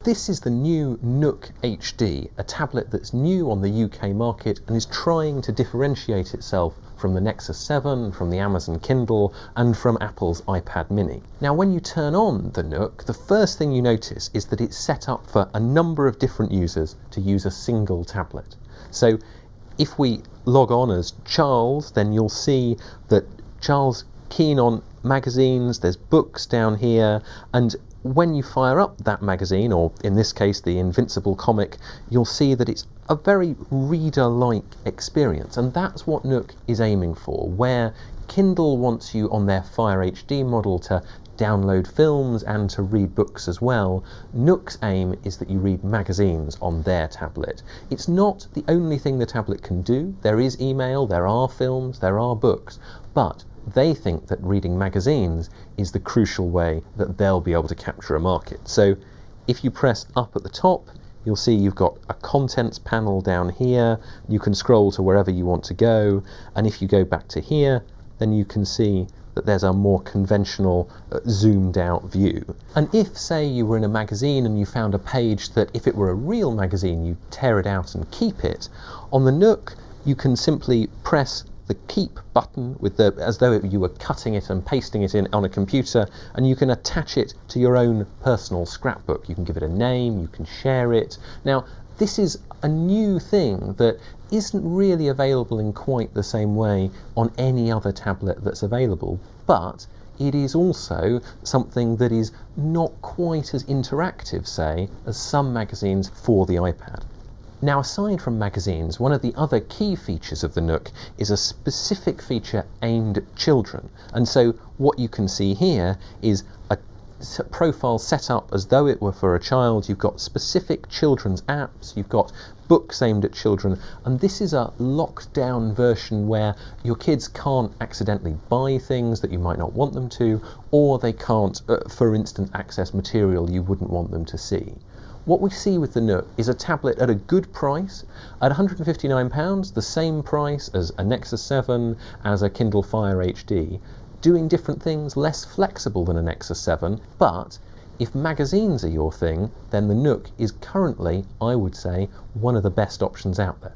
this is the new Nook HD, a tablet that's new on the UK market and is trying to differentiate itself from the Nexus 7, from the Amazon Kindle, and from Apple's iPad mini. Now, when you turn on the Nook, the first thing you notice is that it's set up for a number of different users to use a single tablet. So if we log on as Charles, then you'll see that Charles keen on magazines, there's books down here, and when you fire up that magazine, or in this case the Invincible comic, you'll see that it's a very reader-like experience, and that's what Nook is aiming for. Where Kindle wants you on their Fire HD model to download films and to read books as well, Nook's aim is that you read magazines on their tablet. It's not the only thing the tablet can do. There is email, there are films, there are books, but they think that reading magazines is the crucial way that they'll be able to capture a market. So if you press up at the top, you'll see you've got a contents panel down here. You can scroll to wherever you want to go, and if you go back to here, then you can see that there's a more conventional zoomed out view. And if, say, you were in a magazine and you found a page that if it were a real magazine you'd tear it out and keep it, on the Nook you can simply press the keep button as though you were cutting it and pasting it in on a computer, and you can attach it to your own personal scrapbook. You can give it a name, you can share it. Now, this is a new thing that isn't really available in quite the same way on any other tablet that's available, but it is also something that is not quite as interactive, say, as some magazines for the iPad. Now, aside from magazines, one of the other key features of the Nook is a specific feature aimed at children. And so what you can see here is a profile set up as though it were for a child. You've got specific children's apps, you've got books aimed at children, and this is a locked down version where your kids can't accidentally buy things that you might not want them to, or they can't, for instance, access material you wouldn't want them to see. What we see with the Nook is a tablet at a good price, at £159, the same price as a Nexus 7, as a Kindle Fire HD, doing different things, less flexible than a Nexus 7, but if magazines are your thing, then the Nook is currently, I would say, one of the best options out there.